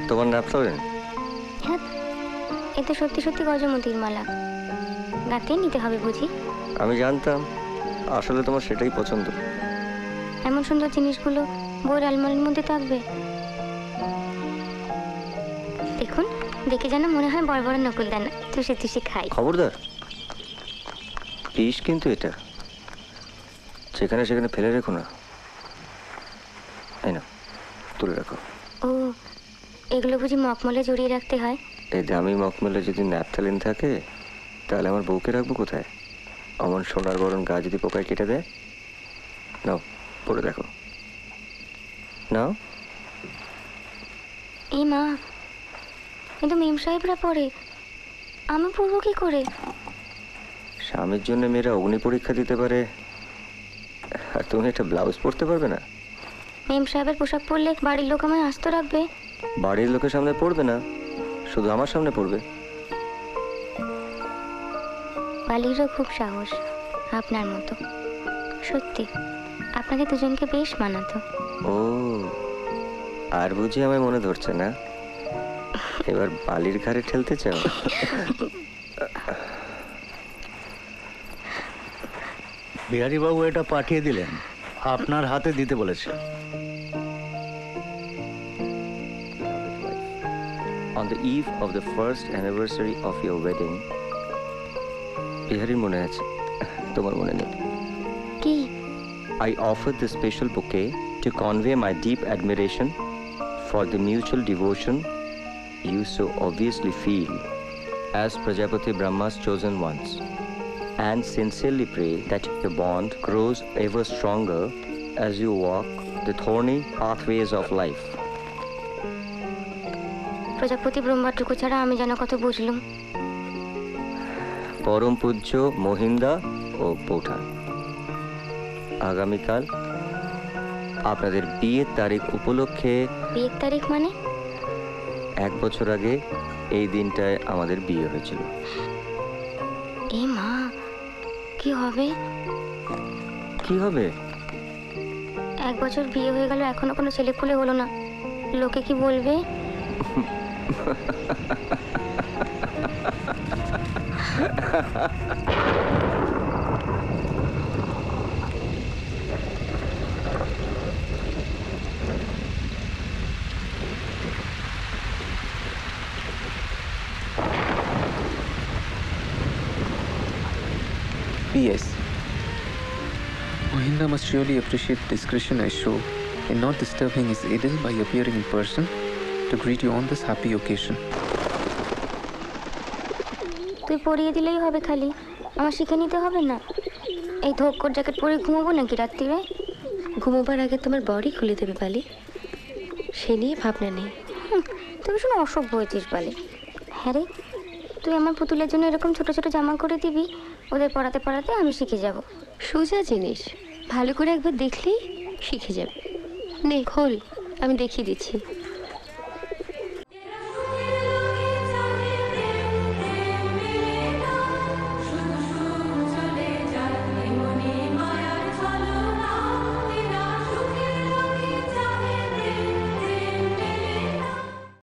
তোমার ন্যাপথলিন? হ্যাঁ, এ তো সত্যি সত্যি গজমতির মালা। গাতে নিতে হবে বুঝি? আমি জানতাম আসলে তোমার সেটাই পছন্দ। এমন সুন্দর জিনিসগুলো বইয়ের আলমারির মধ্যে থাকবে? দেখুন, দেখে যেন মনে হয় বড় বড় নকুলদানা চুষে চুষে খাই। খবরদার, বিষ কিন্তু এটা। যেখানে সেখানে ফেলে রেখো না। এই না, তুলে রাখো। ও, এগুলো বুঝি মকমলে জড়িয়ে রাখতে হয়? এই দামি মকমলে যদি ন্যাপথলিন থাকে তাহলে আমার বউকে রাখবো কোথায়? অমন সোনার বরণ গা যদি পোকায় কেটে দেয়। নাও, পরে দেখো। নাও। এই মা, কিন্তু মেম সাহেবরা পড়ে, আমি পড়বো কি করে? স্বামীর জন্য মেয়েরা অগ্নি পরীক্ষা দিতে পারে, আর তুমি একটা ব্লাউজ পরতে পারবে না? মেম সাহেবের পোশাক পরলে বাড়ির লোক আমায় আস্ত রাখবে। বাড়ির লোকের সামনে পড়বে না, শুধু আমার সামনে পড়বে। বালিরও খুব সাহস আপনার মতো। সত্যি আপনাকে দুজনকে বেশ মানাতো। ও, আর বুঝি আমায় মনে ধরছে না? এবার বালির ঘাড়ে ঠেলতে চাও? বিহারী বাবু এটা পাঠিয়ে দিলেন, আপনার হাতে দিতে বলেছে। On the eve of the first anniversary of your wedding, বিহারীর মনে আছে, তোমার মনে নেই। কি? I offered this special bouquet to convey my deep admiration for the mutual devotion you so obviously feel as Prajapati Brahma's chosen ones, and sincerely pray that your bond grows ever stronger as you walk the thorny pathways of life. প্রজাপতি ব্রহ্মাটুকু ছাড়া আমি যেন কত বুঝলুম। পরম পূজ্য মহিন্দা ও পৌঠা, আগামীকাল আপনাদের বিয়ের তারিখ উপলক্ষে। বিয়ের তারিখ মানে? 1 বছর আগে এই দিনটায় আমাদের বিয়ে হয়েছিল। এ মা, কি হবে? কি হবে? 1 বছর বিয়ে হয়ে গেল, এখনো কোনো ছেলে পুলে হলো না, লোকে কি বলবে? P.S. Mahinda must surely appreciate the discretion I show in not disturbing his idyll by appearing in person to greet you on this happy occasion. তুই পরিয়ে দিলেই হবে, খালি আমার শিখে নিতে হবে না। এই ধোক্কর জ্যাকেট পরে ঘুমোবো নাকি রাত্রিরে? ঘুমোবার আগে তোমার বডি খুলে দেবে বালি, সে নিয়ে ভাবনা নেই। তুই শুনে অসভ্য হয়েছিস বালি। হ্যাঁ রে, তুই আমার পুতুলের জন্য এরকম ছোট ছোট জামা করে দিবি, ওদের পড়াতে পড়াতে আমি শিখে যাব। সোজা জিনিস, ভালো করে একবার দেখলেই শিখে যাবে। নে খোল, আমি দেখিয়ে দিচ্ছি।